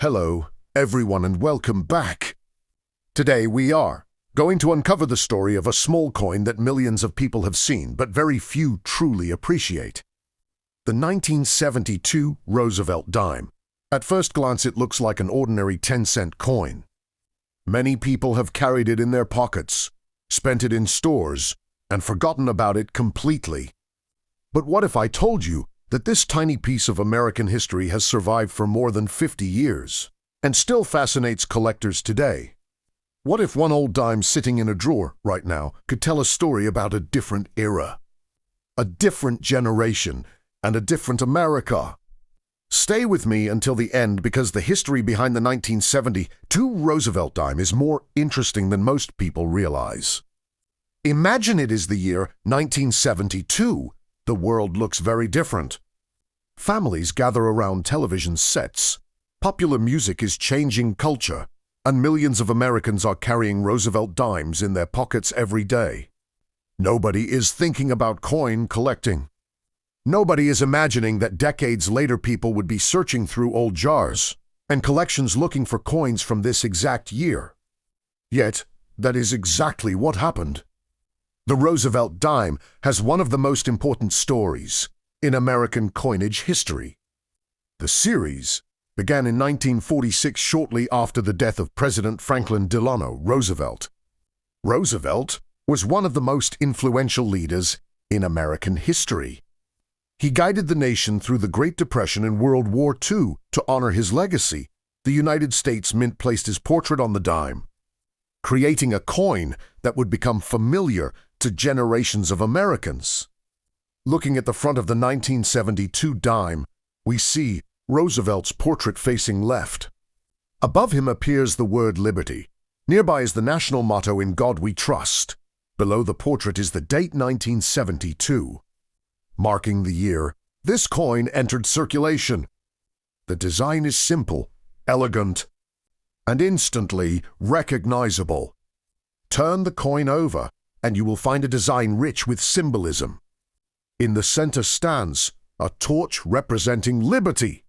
Hello, everyone, and welcome back. Today we are going to uncover the story of a small coin that millions of people have seen, but very few truly appreciate. The 1972 Roosevelt Dime. At first glance, it looks like an ordinary 10-cent coin. Many people have carried it in their pockets, spent it in stores, and forgotten about it completely. But what if I told you that this tiny piece of American history has survived for more than 50 years and still fascinates collectors today? What if one old dime sitting in a drawer right now could tell a story about a different era, a different generation, and a different America? Stay with me until the end, because the history behind the 1972 Roosevelt Dime is more interesting than most people realize. Imagine it is the year 1972. The world looks very different. Families gather around television sets. Popular music is changing culture, and millions of Americans are carrying Roosevelt dimes in their pockets every day. Nobody is thinking about coin collecting. Nobody is imagining that decades later people would be searching through old jars and collections looking for coins from this exact year. Yet, that is exactly what happened. The Roosevelt Dime has one of the most important stories in American coinage history. The series began in 1946, shortly after the death of President Franklin Delano Roosevelt. Roosevelt was one of the most influential leaders in American history. He guided the nation through the Great Depression and World War II. To honor his legacy, the United States Mint placed his portrait on the dime, creating a coin that would become familiar to generations of Americans. Looking at the front of the 1972 dime, we see Roosevelt's portrait facing left. Above him appears the word liberty. Nearby is the national motto, "In God We Trust." Below the portrait is the date 1972. Marking the year this coin entered circulation. The design is simple, elegant, and instantly recognizable. Turn the coin over, and you will find a design rich with symbolism. In the center stands a torch representing liberty.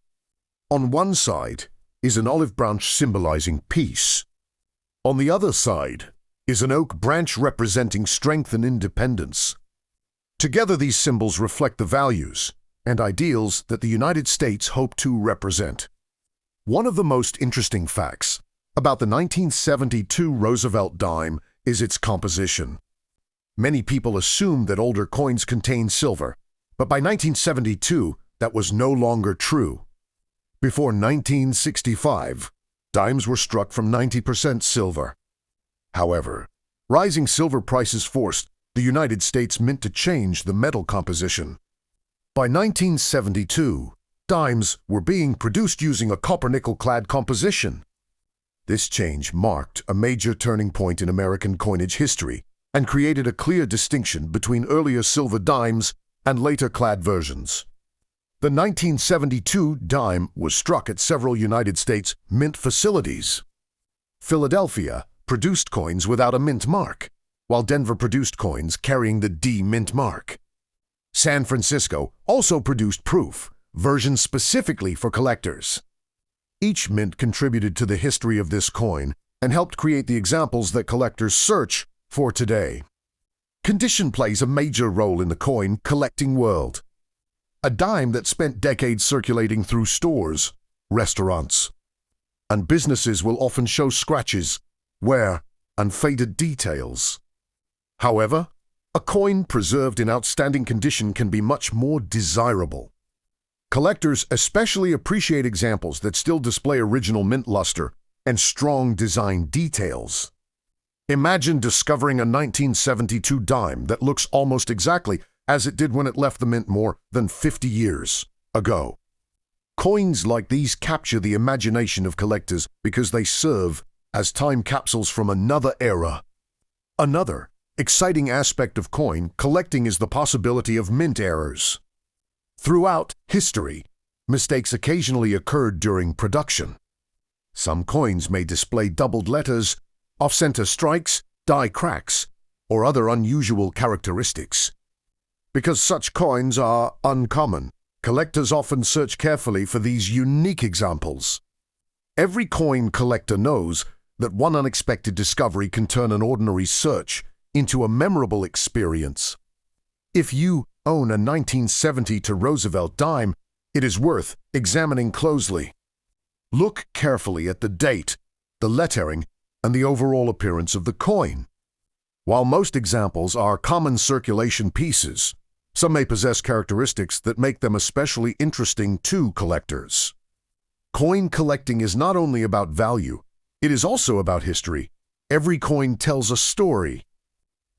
On one side is an olive branch symbolizing peace. On the other side is an oak branch representing strength and independence. Together, these symbols reflect the values and ideals that the United States hope to represent. One of the most interesting facts about the 1972 Roosevelt Dime is its composition. Many people assumed that older coins contained silver, but by 1972, that was no longer true. Before 1965, dimes were struck from 90% silver. However, rising silver prices forced the United States Mint to change the metal composition. By 1972, dimes were being produced using a copper-nickel-clad composition. This change marked a major turning point in American coinage history and created a clear distinction between earlier silver dimes and later clad versions. The 1972 dime was struck at several United States mint facilities. Philadelphia produced coins without a mint mark, while Denver produced coins carrying the D mint mark. San Francisco also produced proof, versions specifically for collectors. Each mint contributed to the history of this coin and helped create the examples that collectors search for today. Condition plays a major role in the coin collecting world. A dime that spent decades circulating through stores, restaurants, and businesses will often show scratches, wear, and faded details. However, a coin preserved in outstanding condition can be much more desirable. Collectors especially appreciate examples that still display original mint luster and strong design details. Imagine discovering a 1972 dime that looks almost exactly as it did when it left the mint more than 50 years ago. Coins like these capture the imagination of collectors because they serve as time capsules from another era. Another exciting aspect of coin collecting is the possibility of mint errors. Throughout history, mistakes occasionally occurred during production. Some coins may display doubled letters, off-center strikes, die cracks, or other unusual characteristics. Because such coins are uncommon, collectors often search carefully for these unique examples. Every coin collector knows that one unexpected discovery can turn an ordinary search into a memorable experience. If you own a 1972 Roosevelt Dime, it is worth examining closely. Look carefully at the date, the lettering, and the overall appearance of the coin. While most examples are common circulation pieces, some may possess characteristics that make them especially interesting to collectors. Coin collecting is not only about value, it is also about history. Every coin tells a story.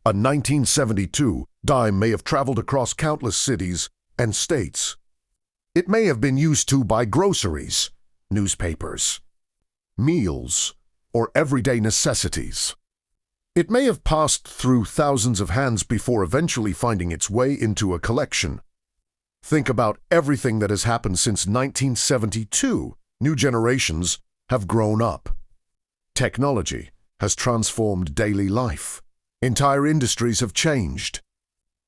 A 1972 dime may have traveled across countless cities and states. It may have been used to buy groceries, newspapers, meals, or everyday necessities. It may have passed through thousands of hands before eventually finding its way into a collection. Think about everything that has happened since 1972. New generations have grown up. Technology has transformed daily life. Entire industries have changed.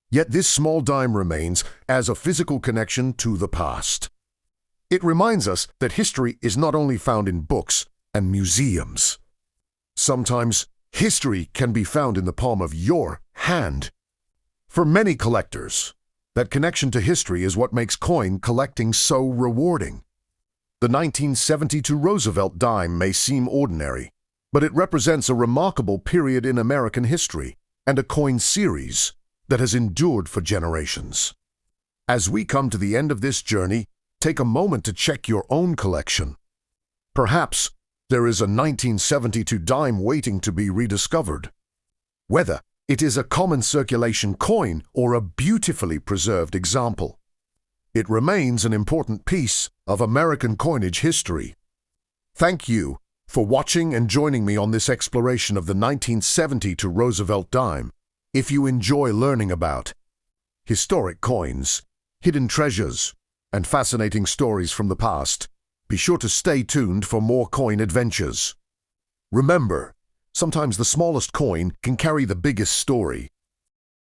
Yet this small dime remains as a physical connection to the past. It reminds us that history is not only found in books and museums. Sometimes history can be found in the palm of your hand. For many collectors, that connection to history is what makes coin collecting so rewarding. The 1972 Roosevelt dime may seem ordinary, but it represents a remarkable period in American history and a coin series that has endured for generations. As we come to the end of this journey, take a moment to check your own collection. Perhaps there is a 1972 dime waiting to be rediscovered. Whether it is a common circulation coin or a beautifully preserved example, it remains an important piece of American coinage history. Thank you for watching and joining me on this exploration of the 1972 Roosevelt dime. If you enjoy learning about historic coins, hidden treasures, and fascinating stories from the past, be sure to stay tuned for more coin adventures. Remember, sometimes the smallest coin can carry the biggest story.